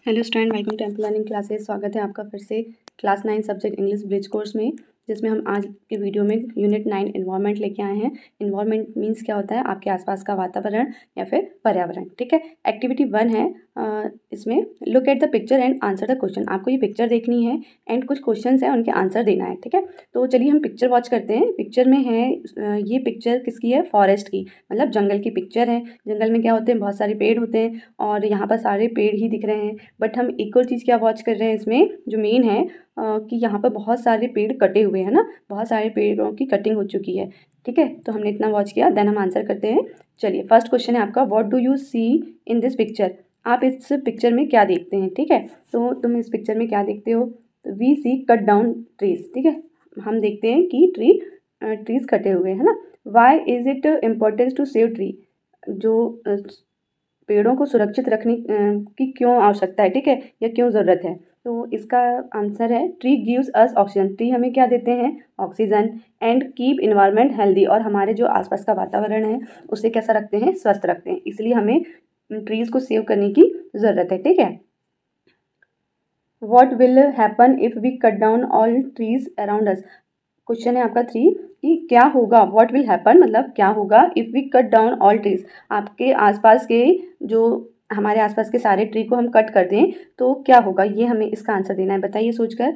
Hello student, welcome to Temple Learning classes. स्वागत है आपका फिर से class 9 subject English bridge course में, जिसमें हम आज के वीडियो में यूनिट 9 इन्वायरमेंट लेके आए हैं। इन्वायरमेंट मींस क्या होता है? आपके आसपास का वातावरण या फिर पर्यावरण। ठीक है, एक्टिविटी 1 है इसमें look at the picture and answer the question. आपको ये पिक्चर देखनी है एंड कुछ क्वेश्चन है उनके आंसर देना है। ठीक है, तो चलिए हम पिक्चर वॉच करते हैं। पिक्चर में है ये पिक्चर किसकी है? फॉरेस्ट की, मतलब जंगल की पिक्चर है। जंगल में क्या होते हैं? बहुत सारे पेड़ होते हैं और यहाँ पर सारे पेड़ ही दिख रहे हैं। बट हम एक और चीज़ क्या वॉच कर रहे हैं इसमें, जो मेन है कि यहाँ पर बहुत सारे पेड़ कटे हुए हैं ना, बहुत सारे पेड़ों की कटिंग हो चुकी है। ठीक है, तो हमने इतना वॉच किया, देन हम आंसर करते हैं। चलिए, फर्स्ट क्वेश्चन है आपका, what do you see in this picture? आप इस पिक्चर में क्या देखते हैं? ठीक है, तो तुम इस पिक्चर में क्या देखते हो? We see cut down trees. ठीक है, हम देखते हैं कि ट्रीज कटे हुए हैं ना। Why is it importance to save tree? जो पेड़ों को सुरक्षित रखने की क्यों आवश्यकता है? ठीक है, या क्यों ज़रूरत है? तो इसका आंसर है tree gives us oxygen. Tree हमें क्या देते हैं? Oxygen. And keep environment healthy, और हमारे जो आसपास का वातावरण है उसे कैसा रखते हैं? स्वस्थ रखते हैं। इसलिए हमें ट्रीज़ को सेव करने की ज़रूरत है। ठीक है, what will happen if we cut down all trees around us? Question है आपका 3 कि क्या होगा? व्हाट विल हैपन मतलब क्या होगा if we cut down all trees? आपके आसपास के जो हमारे आसपास के सारे ट्री को हम कट कर दें तो क्या होगा? ये हमें इसका आंसर देना है। बताइए सोचकर।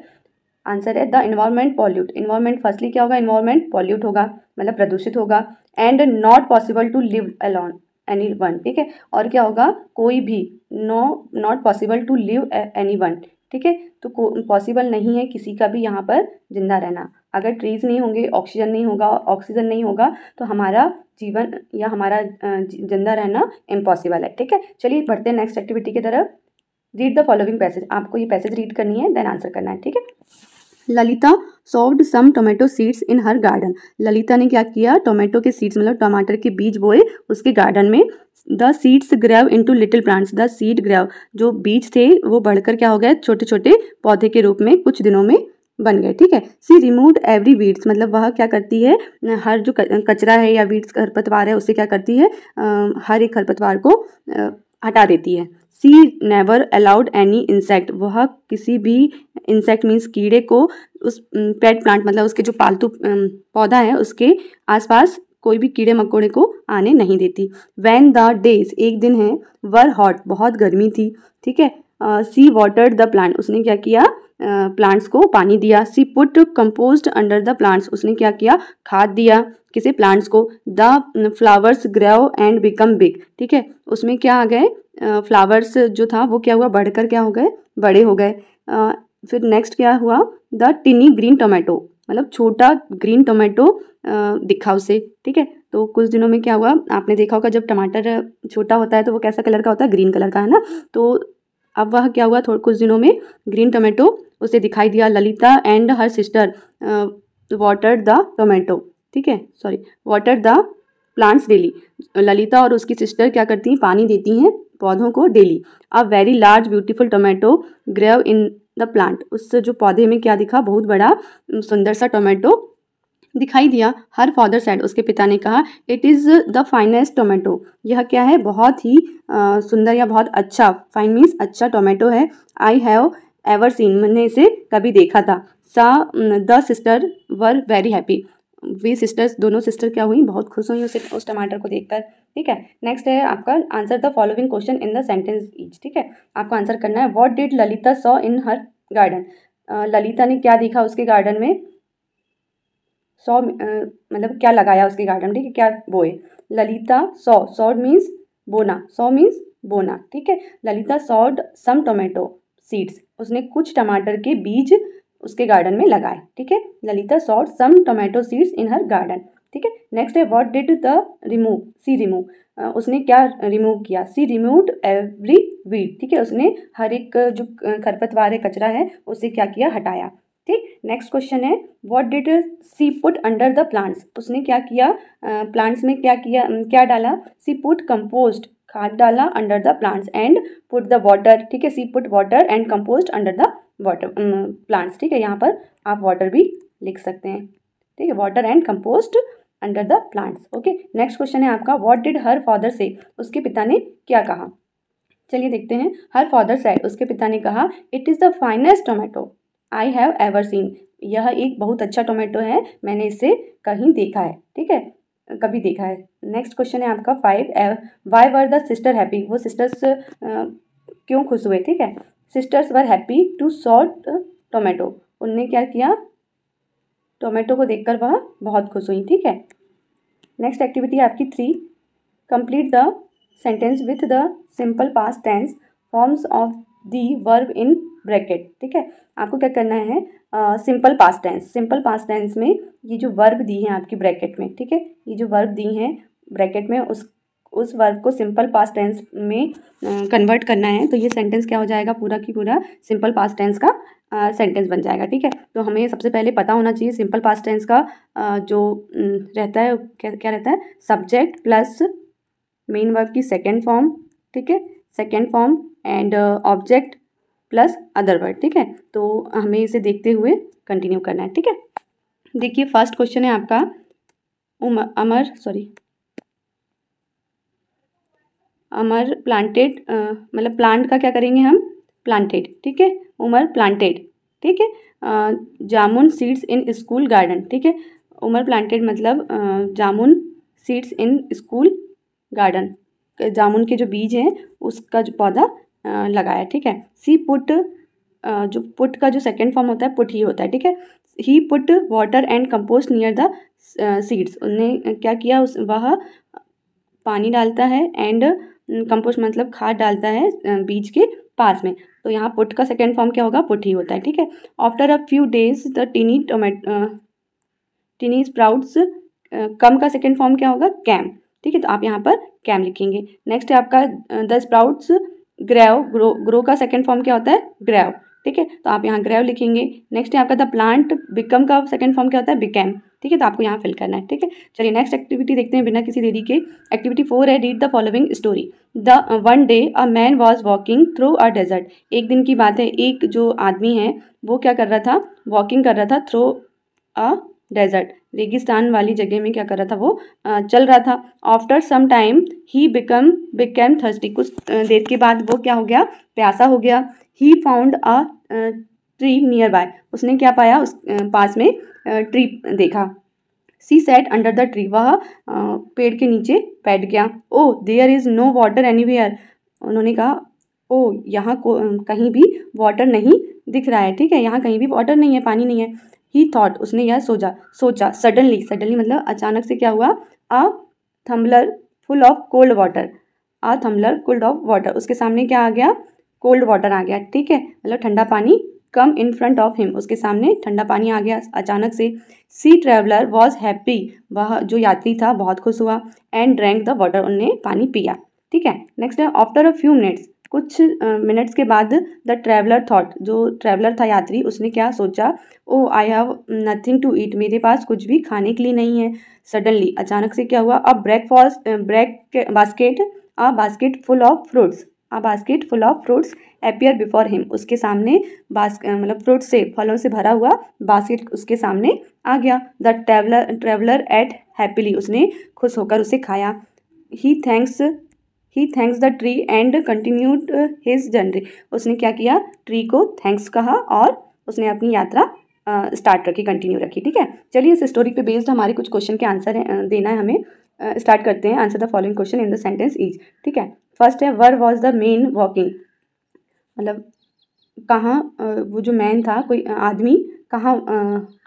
आंसर है the environment pollute. Environment firstly क्या होगा? इन्वायरमेंट पॉल्यूट होगा, मतलब प्रदूषित होगा। And not possible to live alone anyone. ठीक है, और क्या होगा? कोई भी, not possible to live anyone. ठीक है, तो पॉसिबल नहीं है किसी का भी यहाँ पर जिंदा रहना। अगर ट्रीज नहीं होंगे, ऑक्सीजन नहीं होगा तो हमारा जीवन या हमारा जिंदा रहना इम्पॉसिबल है। ठीक है, चलिए बढ़ते हैं नेक्स्ट एक्टिविटी की तरफ। Read the following passage. आपको ये पैसेज रीड करनी है, देन आंसर करना है। ठीक है, Lalita sowed some tomato seeds in her garden. Lalita ने क्या किया? टोमेटो के सीड्स मतलब टमाटर के बीज बोए उसके गार्डन में। The seeds grew into little plants. The seed grew, जो बीज थे वो बढ़कर क्या हो गए? छोटे छोटे पौधे के रूप में कुछ दिनों में बन गए। ठीक है, सी रिमूव्ड एवरी वीड्स, मतलब वह क्या करती है? हर जो कचरा है या वीड्स खरपतवार है उससे क्या करती है? हर एक खरपतवार को हटा देती है। सी नेवर अलाउड एनी इंसेक्ट, वह किसी भी इंसेक्ट मीन्स कीड़े को उस पेट प्लांट मतलब उसके जो पालतू पौधा है उसके आसपास कोई भी कीड़े मकोड़े को आने नहीं देती। वैन द डेज, एक दिन है, वर हॉट, बहुत गर्मी थी। ठीक है, सी वाटर्ड द प्लांट, उसने क्या किया? प्लांट्स को पानी दिया। She put compost under the plants, उसने क्या किया? खाद दिया किसे? प्लांट्स को। The flowers grow and become big. ठीक है, उसमें क्या आ गए? फ्लावर्स जो था वो क्या हुआ? बढ़कर क्या हो गए? बड़े हो गए। फिर नेक्स्ट क्या हुआ? द टिनी ग्रीन टोमेटो, मतलब छोटा ग्रीन टोमेटो दिखा उसे। ठीक है, तो कुछ दिनों में क्या हुआ? आपने देखा होगा जब टमाटर छोटा होता है तो वो कैसा कलर का होता है? ग्रीन कलर का, है ना। तो अब वह क्या हुआ? कुछ दिनों में ग्रीन टोमेटो उसे दिखाई दिया। Lalita and her sister watered the tomato. ठीक है, sorry, watered the plants daily. Lalita और उसकी सिस्टर क्या करती हैं? पानी देती हैं पौधों को daily. A very large beautiful tomato grew in the plant, उस जो पौधे में क्या दिखा? बहुत बड़ा सुंदर सा टोमेटो दिखाई दिया। हर फादर सेड, उसके पिता ने कहा, it is the finest tomato, यह क्या है? बहुत ही सुंदर या बहुत अच्छा, फाइन मीन्स अच्छा टोमेटो है। आई हैव एवर सीन, मैंने इसे कभी देखा था। सा the sister were very happy, way sisters, दोनों सिस्टर क्या हुई? बहुत खुश हुई उस टमाटर को देखकर। ठीक है, नेक्स्ट है आपका answer the following question in the sentence each. ठीक है, आपको आंसर करना है। What did Lalita saw in her garden? Lalita ने क्या देखा उसके गार्डन में? सॉ मतलब क्या लगाया उसके गार्डन में? ठीक है, क्या बोए? ललिता सॉ मीन्स बोना, सॉ मीन्स बोना। ठीक है, Lalita sowed some tomato seeds, उसने कुछ टमाटर के बीज उसके गार्डन में लगाए। ठीक है, Lalita sowed some tomato seeds in her garden. ठीक है, नेक्स्ट है what did the remove? She remove, उसने क्या रिमूव किया? She removed every weed. ठीक है, उसने हर एक जो खरपतवार है, कचरा है, उसे क्या किया? हटाया। ठीक, नेक्स्ट क्वेश्चन है what did she put under the plants? उसने क्या किया? प्लांट्स में क्या किया? क्या डाला? सी पुट कंपोस्ट, खाद डाला under the plants and put the water. ठीक है, she put water and compost under the water plants. ठीक है, यहाँ पर आप वाटर भी लिख सकते हैं। ठीक है, water and compost under the plants. Okay, next question है आपका व्हाट डिड हर फादर से? उसके पिता ने क्या कहा? चलिए देखते हैं। हर फादर सेड, उसके पिता ने कहा, it is the finest tomato I have ever seen, यह एक बहुत अच्छा टोमेटो है, मैंने इसे कहीं देखा है, ठीक है, कभी देखा है। नेक्स्ट क्वेश्चन है आपका 5, why were the sister happy, वो सिस्टर्स क्यों खुश हुए, ठीक है। Sisters were happy to sought tomato, उनने क्या किया, टोमेटो को देखकर वह बहुत खुश हुई, ठीक है। नेक्स्ट एक्टिविटी है आपकी 3, complete the sentence with the simple past tense forms of the verb in bracket, ठीक है। आपको क्या करना है, सिंपल पास्ट टेंस में ये जो वर्ब दी है आपकी ब्रैकेट में, ठीक है, ये जो वर्ब दी हैं ब्रैकेट में उस वर्ब को सिंपल पास्ट टेंस में कन्वर्ट करना है। तो ये सेंटेंस क्या हो जाएगा, पूरा की पूरा सिंपल पास्ट टेंस का सेंटेंस बन जाएगा, ठीक है। तो हमें सबसे पहले पता होना चाहिए सिंपल पास्ट टेंस का जो रहता है क्या रहता है, सब्जेक्ट प्लस मेन वर्ब की सेकेंड फॉर्म, ठीक है, second form and object plus other word, ठीक है। तो हमें इसे देखते हुए कंटिन्यू करना है, ठीक है। देखिए फर्स्ट क्वेश्चन है आपका अमर प्लांटेड, मतलब प्लांट का क्या करेंगे हम, प्लांटेड, ठीक है, उमर प्लांटेड, ठीक है, जामुन सीड्स इन स्कूल गार्डन, ठीक है, उमर प्लांटेड मतलब जामुन सीड्स इन स्कूल गार्डन, जामुन के जो बीज हैं उसका जो पौधा लगाया, ठीक है। सी पुट, जो पुट का जो सेकेंड फॉर्म होता है पुट ही होता है, ठीक है। He put water and compost near the seeds, उन्होंने क्या किया, वह पानी डालता है एंड कंपोस्ट मतलब खाद डालता है बीज के पास में। तो यहाँ पुट का सेकेंड फॉर्म क्या होगा, पुट ही होता है, ठीक है। After a few days the tiny sprouts, come का सेकेंड फॉर्म क्या होगा, कैम, ठीक है। तो आप यहाँ पर कैम लिखेंगे। नेक्स्ट है आपका द स्प्राउट्स ग्रो का सेकेंड फॉर्म क्या होता है, ग्रेव, ठीक है। तो आप यहाँ ग्रेव लिखेंगे। नेक्स्ट है आपका द प्लांट बिकम का सेकेंड फॉर्म क्या होता है, बिकैम, ठीक है। तो आपको यहाँ फिल करना है, ठीक है। चलिए नेक्स्ट एक्टिविटी देखते हैं बिना किसी देरी के। एक्टिविटी 4 है read the following story. One day a man was walking through a desert, एक दिन की बात है, एक जो आदमी है वो क्या कर रहा था, वॉकिंग कर रहा था थ्रू अ डेजर्ट, रेगिस्तान वाली जगह में क्या कर रहा था, वो चल रहा था। After some time he become thirsty, कुछ देर के बाद वो क्या हो गया, प्यासा हो गया। He found a tree near by, उसने क्या पाया, उस पास में ट्री देखा। She sat under the tree, वह पेड़ के नीचे बैठ गया। Oh there is no water anywhere, उन्होंने कहा ओ यहाँ कहीं भी वाटर नहीं दिख रहा है, ठीक है, यहाँ कहीं भी वाटर नहीं है, पानी नहीं है। ही थॉट, उसने यह सोचा सडनली मतलब अचानक से क्या हुआ, a tumbler full of cold water, a tumbler full of water, उसके सामने क्या आ गया, कोल्ड वाटर आ गया, ठीक है, मतलब ठंडा पानी कम इन फ्रंट ऑफ हिम, उसके सामने ठंडा पानी आ गया अचानक से। सी ट्रेवलर वॉज हैप्पी, वह जो यात्री था बहुत खुश हुआ। एंड ड्रैंक द वाटर, उन्हें पानी पिया, ठीक है। नेक्स्ट है आफ्टर अ फ्यू मिनट्स, कुछ मिनट्स के बाद द ट्रैवलर थॉट, जो ट्रैवलर था यात्री उसने क्या सोचा, oh I have nothing to eat, मेरे पास कुछ भी खाने के लिए नहीं है। सडनली अचानक से क्या हुआ, a basket full of fruits, a basket full of fruits appear before him, उसके सामने मतलब फ्रूट से, फलों से भरा हुआ बास्केट उसके सामने आ गया। द ट्रैवलर एट हैप्पीली, उसने खुश होकर उसे खाया। He thanks the tree and continued his journey, उसने क्या किया, ट्री को थैंक्स कहा और उसने अपनी यात्रा स्टार्ट रखी, कंटिन्यू रखी, ठीक है। चलिए इस स्टोरी पे बेस्ड हमारे कुछ क्वेश्चन के आंसर देना है हमें। स्टार्ट करते हैं। Answer the following question in the sentence is, ठीक है। फर्स्ट है वर वॉज द मेन वॉकिंग, मतलब कहाँ वो जो मैन था, कोई आदमी कहाँ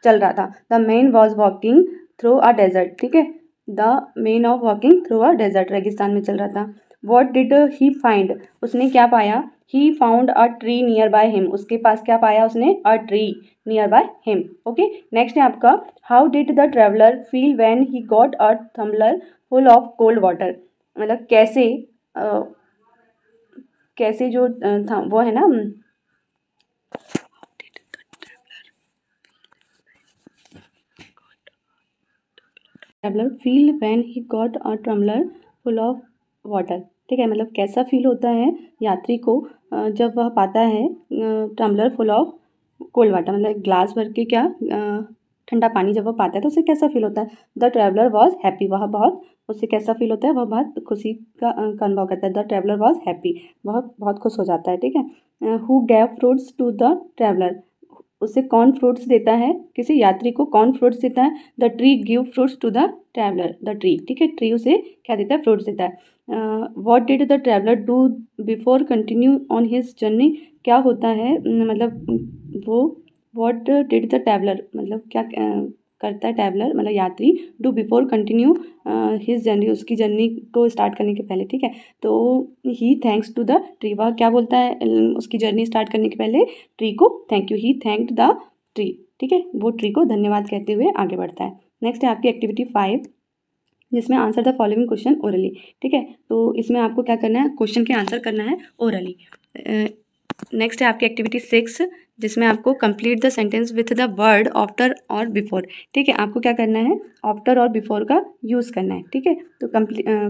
चल रहा था। The man was walking through a desert, ठीक है, the man of walking through a desert, रेगिस्तान में चल रहा था। वॉट डिड ही फाइंड, उसने क्या पाया, he found a tree near by him, उसके पास क्या पाया उसने, a tree near by him, okay. Next है आपका how did the traveller feel when he got a tumbler full of cold water, मतलब कैसे जो था वो है ना, traveller feel when he got a tumbler full of water, ठीक है, मतलब कैसा फील होता है यात्री को जब वह पाता है tumbler full of cold water, मतलब ग्लास भर के क्या ठंडा पानी जब वह पाता है तो उसे कैसा फील होता है। द ट्रैवलर वॉज हैप्पी, वह बहुत उससे कैसा फील होता है, वह बहुत खुशी का अनुभव करता है। द ट्रैवलर वॉज हैप्पी, वह बहुत खुश हो जाता है, ठीक है। Who gave fruits to the traveller, उसे कौन फ्रूट्स देता है, किसी यात्री को कौन फ्रूट्स देता है। The tree give fruits to the traveller, the tree, ठीक है, ट्री उसे क्या देता है, फ्रूट्स देता है। What did the traveller do before continue on his journey, क्या होता है, मतलब वो, वॉट डिड द ट्रैवलर मतलब क्या करता है ट्रैवलर मतलब यात्री, do before continue his journey, उसकी जर्नी को स्टार्ट करने के पहले, ठीक है। तो ही थैंक्स टू द ट्री, वह क्या बोलता है उसकी जर्नी स्टार्ट करने के पहले ट्री को thank you, he thanked the tree, ठीक है, वो ट्री को धन्यवाद कहते हुए आगे बढ़ता है। नेक्स्ट है आपकी एक्टिविटी 5, जिसमें answer the following question orally, ठीक है। तो इसमें आपको क्या करना है, क्वेश्चन के आंसर करना है ओरली। नेक्स्ट है आपकी एक्टिविटी 6, जिसमें आपको complete the sentence with the word after और बिफोर, ठीक है। आपको क्या करना है, आफ्टर और बिफोर का यूज़ करना है, ठीक है। तो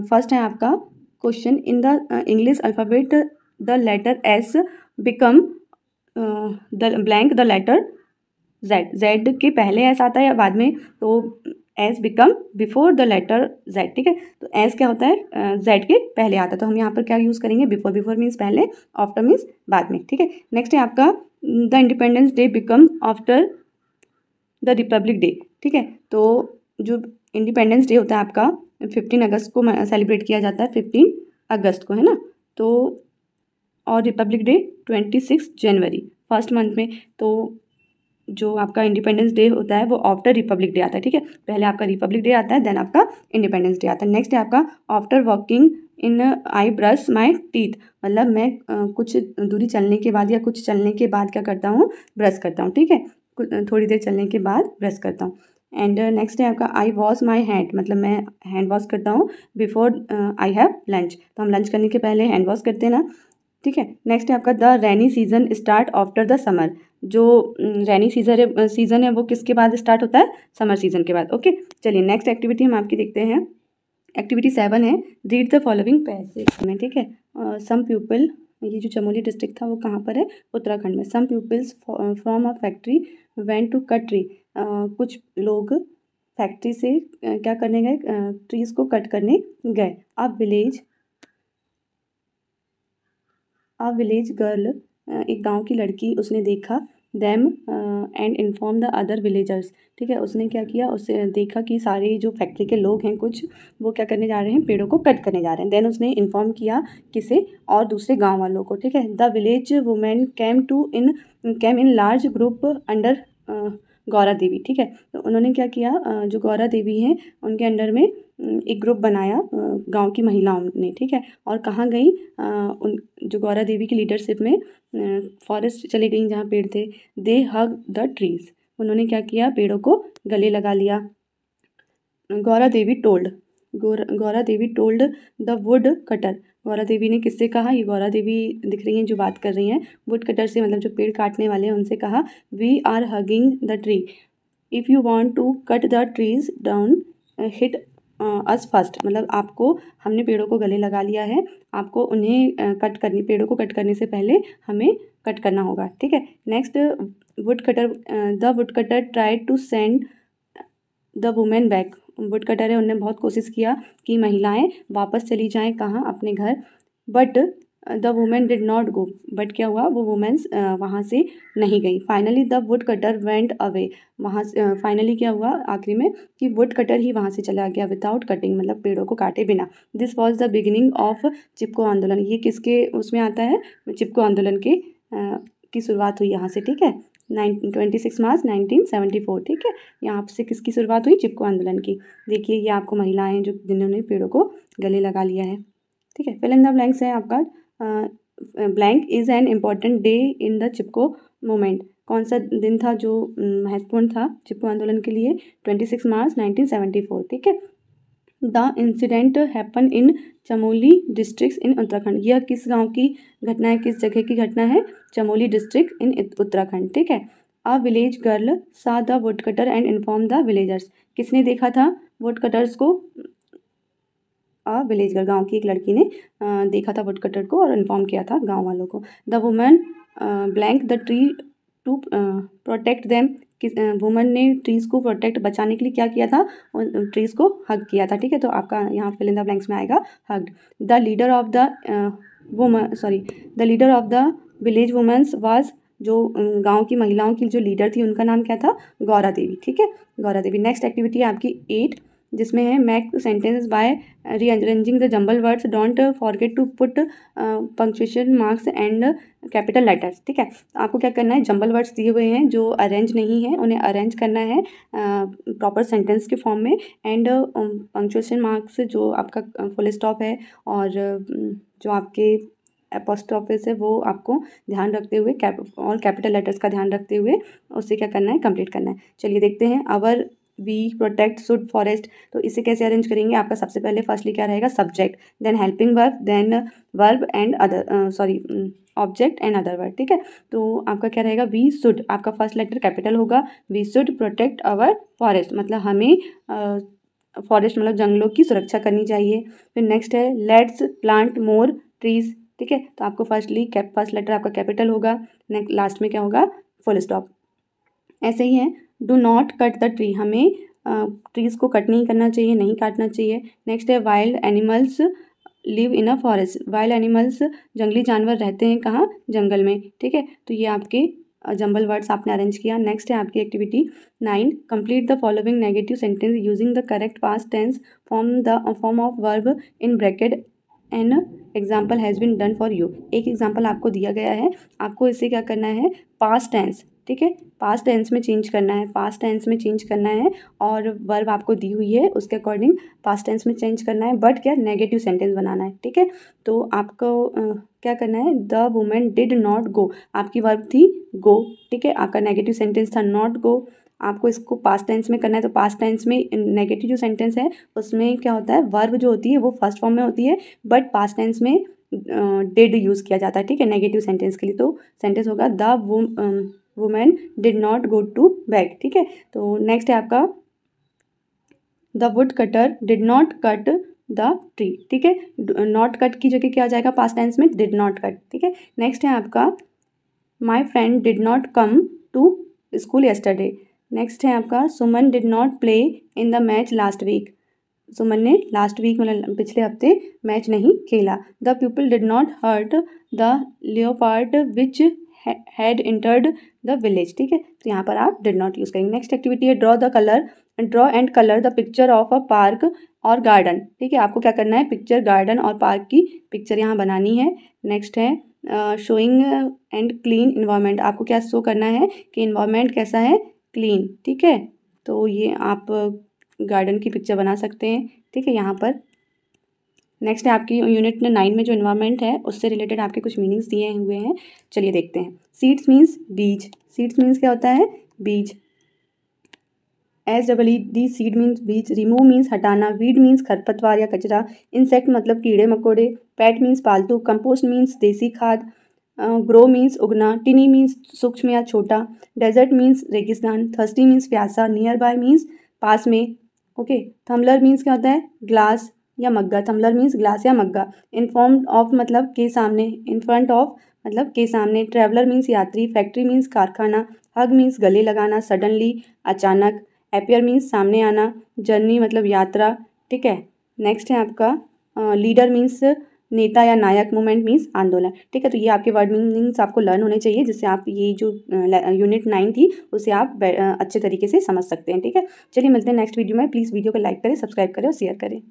फर्स्ट है आपका question, in the English alphabet the letter S become the blank the letter Z, Z के पहले एस आता है या बाद में, तो S become before the letter Z, ठीक है। तो एस क्या होता है, जेड के पहले आता है, तो हम यहाँ पर क्या यूज़ करेंगे, बिफोर, बिफोर मीन्स पहले, आफ्टर मीन्स बाद में, ठीक है। नेक्स्ट है आपका the independence day become after the Republic day, ठीक है। तो जो इंडिपेंडेंस डे होता है आपका 15 अगस्त को सेलिब्रेट किया जाता है, 15 अगस्त को, है ना। तो और रिपब्लिक डे 26 जनवरी, फर्स्ट मंथ में। तो जो आपका इंडिपेंडेंस डे होता है वो आफ्टर रिपब्लिक डे आता है, ठीक है। पहले आपका रिपब्लिक डे आता है, देन आपका इंडिपेंडेंस डे आता है। नेक्स्ट है आपका after walking in I brush my teeth, मतलब मैं कुछ दूरी चलने के बाद या कुछ चलने के बाद क्या करता हूँ, ब्रश करता हूँ, ठीक है, थोड़ी देर चलने के बाद ब्रश करता हूँ। एंड नेक्स्ट है आपका आई वॉश माई हैंड, मतलब मैं हैंड वॉश करता हूँ बिफोर आई हैव लंच, तो हम लंच करने के पहले हैंड वॉश करते हैं ना, ठीक है। नेक्स्ट है आपका the rainy season start after the summer, जो रेनी सीजन है वो किसके बाद स्टार्ट होता है, समर सीजन के बाद, ओके। चलिए नेक्स्ट एक्टिविटी हम आपकी देखते हैं। एक्टिविटी 7 है रीड द फॉलोइंग पैसेज में, ठीक है। सम पीपल, ये जो चमोली डिस्ट्रिक्ट था वो कहाँ पर है, उत्तराखंड में। Some peoples from a factory went to cut tree, कुछ लोग फैक्ट्री से क्या करने गए, ट्रीज़ को कट करने गए। अ विलेज गर्ल, एक गांव की लड़की, उसने देखा them and inform the other villagers, ठीक है। उसने क्या किया, उसे देखा कि सारे जो फैक्ट्री के लोग हैं कुछ, वो क्या करने जा रहे हैं, पेड़ों को कट करने जा रहे हैं। देन उसने इन्फॉर्म किया किसे, और दूसरे गांव वालों को, ठीक है। The village women came in large group under Gaura Devi, ठीक है। तो उन्होंने क्या किया, जो गौरा देवी हैं उनके अंडर में एक ग्रुप बनाया गांव की महिलाओं ने, ठीक है। और कहाँ गई, उन जो गौरा देवी की लीडरशिप में फॉरेस्ट चली गई जहाँ पेड़ थे। दे हग द ट्रीज, उन्होंने क्या किया, पेड़ों को गले लगा लिया। Gaura Devi told the would cutter, Gaura Devi ने किससे कहा, ये गौरा देवी दिख रही हैं जो बात कर रही हैं, वुड कटर से, मतलब जो पेड़ काटने वाले हैं उनसे कहा, we are hugging the tree, if you want to cut the trees down hit us first, मतलब आपको, हमने पेड़ों को गले लगा लिया है, आपको उन्हें पेड़ों को कट करने से पहले हमें कट करना होगा, ठीक है। Next the would cutter tried to send the women back, woodcutter है, उन्होंने बहुत कोशिश किया कि महिलाएं वापस चली जाएं, कहाँ, अपने घर। But the women did not go, but क्या हुआ, वो वुमेन्स वहाँ से नहीं गई। Finally the wood cutter went away, वहाँ से फाइनली क्या हुआ आखिरी में, कि वुड कटर ही वहाँ से चला गया, विदाउट कटिंग, मतलब पेड़ों को काटे बिना। This was the beginning of Chipko Andolan, ये किसके उसमें आता है, चिपको आंदोलन के की शुरुआत हुई यहाँ से, ठीक है। 26 मार्च 1974, ठीक है। यहाँ से किसकी शुरुआत हुई, चिपको आंदोलन की। देखिए ये आपको महिलाएं जो जिन्होंने पेड़ों को गले लगा लिया है, ठीक है। फिल इन द ब्लैंक्स है आपका, blank is an important day in the Chipko movement, कौन सा दिन था जो महत्वपूर्ण था चिपको आंदोलन के लिए, 26 मार्च 1974, ठीक है। The incident happen in Chamoli district in Uttarakhand, यह किस गांव की घटना है, किस जगह की घटना है, चमोली डिस्ट्रिक्ट इन उत्तराखंड, ठीक है। अ विलेज गर्ल सा the wood cutter and inform the villagers, किसने देखा था वुड कटर्स को, विलेज गर्ल, गाँव की एक लड़की ने देखा था वुड कटर को और इन्फॉर्म किया था गाँव वालों को। The women blank the tree to protect them, woman ने ट्रीज़ को प्रोटेक्ट बचाने के लिए क्या किया था, ट्रीज़ को हग किया था। ठीक है, तो आपका यहाँ फिल इन द ब्लैंक्स में आएगा hugged. The leader of the village womens was, जो गांव की महिलाओं की जो लीडर थी उनका नाम क्या था, गौरा देवी। ठीक है, गौरा देवी। नेक्स्ट एक्टिविटी है आपकी 8, जिसमें है make sentence by rearranging the jumble words, don't forget to put punctuation marks and capital letters. ठीक है, आपको क्या करना है, जंबल वर्ड्स दिए हुए हैं जो अरेंज नहीं है उन्हें अरेंज करना है प्रॉपर सेंटेंस के फॉर्म में, एंड पंक्चुएशन मार्क्स जो आपका फुल स्टॉप है और जो आपके एपोस्ट्रोफिस है वो आपको ध्यान रखते हुए और कैपिटल लेटर्स का ध्यान रखते हुए उससे क्या करना है, कंप्लीट करना है। चलिए देखते हैं। अवर वी प्रोटेक्ट शुड फॉरेस्ट, तो इसे कैसे अरेंज करेंगे। आपका सबसे पहले फर्स्टली क्या रहेगा, subject, then helping verb, then verb and other object and other word. ठीक है, तो आपका क्या रहेगा, वी शुड, आपका फर्स्ट लेटर कैपिटल होगा, we should protect our forest, मतलब हमें फॉरेस्ट मतलब जंगलों की सुरक्षा करनी चाहिए। फिर नेक्स्ट है लेट्स प्लांट मोर ट्रीज। ठीक है, तो आपको फर्स्ट लेटर आपका कैपिटल होगा, नेक्स्ट लास्ट में क्या होगा, फुल स्टॉप। ऐसे ही है do not cut the tree, हमें ट्रीज़ को कट नहीं करना चाहिए, नहीं काटना चाहिए। नेक्स्ट है wild animals live in a forest, wild animals जंगली जानवर रहते हैं कहाँ, जंगल में। ठीक है, तो ये आपके जंबल वर्ड्स आपने अरेंज किया। नेक्स्ट है आपकी activity 9, complete the following negative sentence using the correct past tense form of verb in bracket an example has been done for you. एक एग्जाम्पल आपको दिया गया है, आपको इसे क्या करना है, पास्ट टेंस, ठीक है, पास्ट टेंस में चेंज करना है, पास्ट टेंस में चेंज करना है, और वर्ब आपको दी हुई है उसके अकॉर्डिंग पास्ट टेंस में चेंज करना है, बट क्या नेगेटिव सेंटेंस बनाना है। ठीक है, तो आपको क्या करना है, द वुमेन डिड नॉट गो, आपकी वर्ब थी गो। ठीक है, आपका नेगेटिव सेंटेंस था नॉट गो, आपको इसको पास्ट टेंस में करना है। तो पास्ट टेंस में नेगेटिव जो सेंटेंस है उसमें क्या होता है, वर्ब जो होती है वो फर्स्ट फॉर्म में होती है, बट पास्ट टेंस में डिड यूज़ किया जाता है। ठीक है, नेगेटिव सेंटेंस के लिए। तो सेंटेंस होगा the women did not go to bed. ठीक है, तो नेक्स्ट है आपका the would cutter did not cut the tree. ठीक है, नॉट कट की जगह क्या आ जाएगा, पास्ट टेंस में डिड नॉट कट। ठीक है, नेक्स्ट है आपका my friend did not come to school yesterday. Next है आपका Suman did not play in the match last week, Suman ने लास्ट वीक मतलब पिछले हफ्ते मैच नहीं खेला। The people did not hurt the leopard which had entered the village. ठीक है, तो यहाँ पर आप डिड नॉट यूज़ करेंगे। नेक्स्ट एक्टिविटी है draw and colour the picture of a park और गार्डन। ठीक है, आपको क्या करना है, पिक्चर गार्डन और पार्क की पिक्चर यहाँ बनानी है। नेक्स्ट है शोइंग एंड क्लीन इन्वायरमेंट, आपको क्या शो करना है कि इन्वायरमेंट कैसा है, क्लीन। ठीक है, तो ये आप गार्डन की पिक्चर बना सकते हैं। ठीक है, यहाँ पर नेक्स्ट है आपकी यूनिट 9 में जो इन्वायरमेंट है उससे रिलेटेड आपके कुछ मीनिंग्स दिए हुए हैं, चलिए देखते हैं। सीड्स मीन्स बीज, सीड्स मीन्स क्या होता है, बीज। SEED सीड मीन्स बीज। रिमूव मीन्स हटाना। वीड मीन्स खरपतवार या कचरा। इंसेक्ट मतलब कीड़े मकोड़े। पेट मीन्स पालतू। कंपोस्ट मीन्स देसी खाद। ग्रो मीन्स उगना। टिनी मीन्स सूक्ष्म या छोटा। डेजर्ट मीन्स रेगिस्तान। थर्स्टी मीन्स प्यासा। नियर बाय मीन्स पास में। ओके, थम्बलर मीन्स क्या होता है, ग्लास या मग्गा। थम्बलर मीन्स ग्लास या मग्गा। इनफॉर्म ऑफ मतलब के सामने। इन फ्रंट ऑफ मतलब के सामने। ट्रैवलर मीन्स यात्री। फैक्ट्री मीन्स कारखाना। हग मीन्स गले लगाना, सडनली अचानक। अपीयर मीन्स सामने आना। जर्नी मतलब यात्रा। ठीक है, नेक्स्ट है आपका लीडर मीन्स नेता या नायक। मूवमेंट मीन्स आंदोलन। ठीक है, तो ये आपके वर्ड मीनिंग्स आपको लर्न होने चाहिए, जिससे आप ये जो यूनिट 9 थी उसे आप अच्छे तरीके से समझ सकते हैं। ठीक है, चलिए मिलते हैं नेक्स्ट वीडियो में। प्लीज़ वीडियो को लाइक करें, सब्सक्राइब करें और शेयर करें।